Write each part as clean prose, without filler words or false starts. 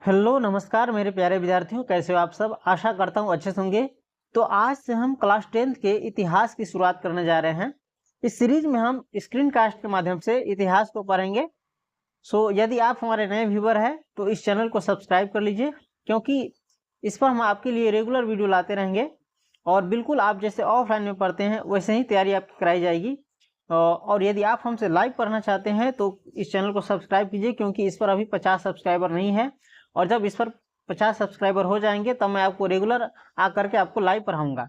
Hello नमस्कार मेरे प्यारे विद्यार्थियों, कैसे हो आप सब। आशा करता हूँ अच्छे से होंगे। तो आज से हम क्लास 10th के इतिहास की शुरुआत करने जा रहे हैं। इस सीरीज में हम स्क्रीन कास्ट के माध्यम से इतिहास को पढ़ेंगे। यदि आप हमारे नए व्यूवर हैं तो इस चैनल को सब्सक्राइब कर लीजिए, क्योंकि इस पर हम आपके लिए रेगुलर वीडियो लाते रहेंगे और बिल्कुल आप जैसे ऑफलाइन में पढ़ते हैं वैसे ही तैयारी आपकी कराई जाएगी। और यदि आप हमसे लाइव पढ़ना चाहते हैं तो इस चैनल को सब्सक्राइब कीजिए, क्योंकि इस पर अभी 50 सब्सक्राइबर नहीं है। और जब इस पर 50 सब्सक्राइबर हो जाएंगे तब मैं आपको रेगुलर आकर के आपको लाइव पढ़ाऊंगा।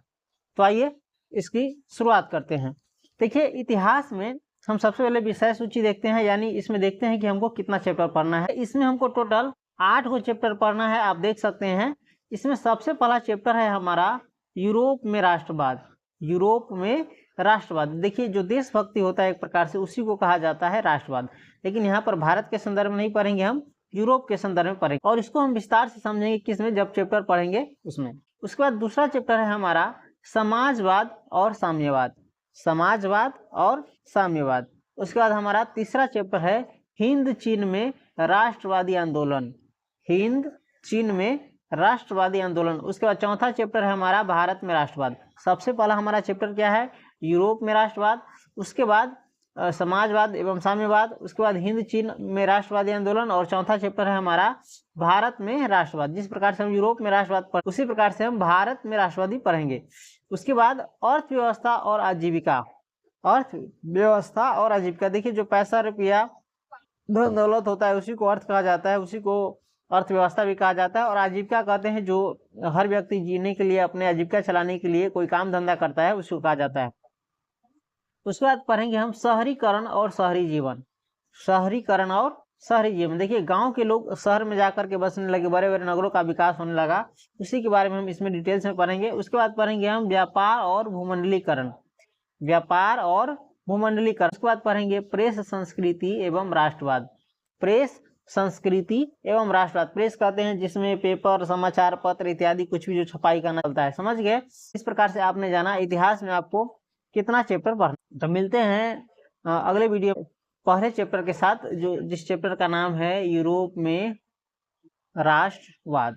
तो आइए इसकी शुरुआत करते हैं। देखिए, इतिहास में हम सबसे पहले विषय सूची देखते हैं, यानी इसमें देखते हैं कि हमको कितना चैप्टर पढ़ना है। इसमें हमको टोटल 8 को चैप्टर पढ़ना है। आप देख सकते हैं इसमें सबसे पहला चैप्टर है हमारा यूरोप में राष्ट्रवाद। यूरोप में राष्ट्रवाद, देखिए जो देशभक्ति होता है एक प्रकार से उसी को कहा जाता है राष्ट्रवाद। लेकिन यहाँ पर भारत के संदर्भ में नहीं पढ़ेंगे, हम यूरोप के संदर्भ में पढ़ेंगे और इसको हम विस्तार से समझेंगे किसमें, जब चैप्टर पढ़ेंगे उसमें। उसके बाद दूसरा चैप्टर है हमारा समाजवाद और साम्यवाद। समाजवाद और साम्यवाद। उसके बाद हमारा तीसरा चैप्टर है हिंद चीन में राष्ट्रवादी आंदोलन। हिंद चीन में राष्ट्रवादी आंदोलन। उसके बाद चौथा चैप्टर है हमारा भारत में राष्ट्रवाद। सबसे पहला हमारा चैप्टर क्या है, यूरोप में राष्ट्रवाद। उसके बाद समाजवाद एवं साम्यवाद। उसके बाद हिंद चीन में राष्ट्रवादी आंदोलन और चौथा चैप्टर है हमारा भारत में राष्ट्रवाद। जिस प्रकार से हम यूरोप में राष्ट्रवाद पढ़ उसी प्रकार से हम भारत में राष्ट्रवादी पढ़ेंगे। उसके बाद अर्थव्यवस्था और आजीविका। अर्थव्यवस्था और आजीविका, देखिए जो पैसा रुपया धन दौलत होता है उसी को अर्थ कहा जाता है, उसी को अर्थव्यवस्था भी कहा जाता है। और आजीविका कहते हैं जो हर व्यक्ति जीने के लिए, अपने आजीविका चलाने के लिए कोई काम धंधा करता है उसको कहा जाता है। उसके बाद पढ़ेंगे हम शहरीकरण और शहरी जीवन। शहरीकरण और शहरी जीवन, देखिए गांव के लोग शहर में जाकर के बसने लगे, बड़े बड़े नगरों का विकास होने लगा, उसी के बारे में हम इसमें डिटेल्स में पढ़ेंगे। उसके बाद पढ़ेंगे हम व्यापार और भूमंडलीकरण। व्यापार और भूमंडलीकरण। उसके बाद पढ़ेंगे प्रेस संस्कृति एवं राष्ट्रवाद। प्रेस संस्कृति एवं राष्ट्रवाद, प्रेस कहते हैं जिसमें पेपर, समाचार पत्र इत्यादि कुछ भी जो छपाई करना चलता है, समझ गए। इस प्रकार से आपने जाना इतिहास में आपको कितना चैप्टर पढ़ना। तो मिलते हैं अगले वीडियो पहले चैप्टर के साथ, जो जिस चैप्टर का नाम है यूरोप में राष्ट्रवाद।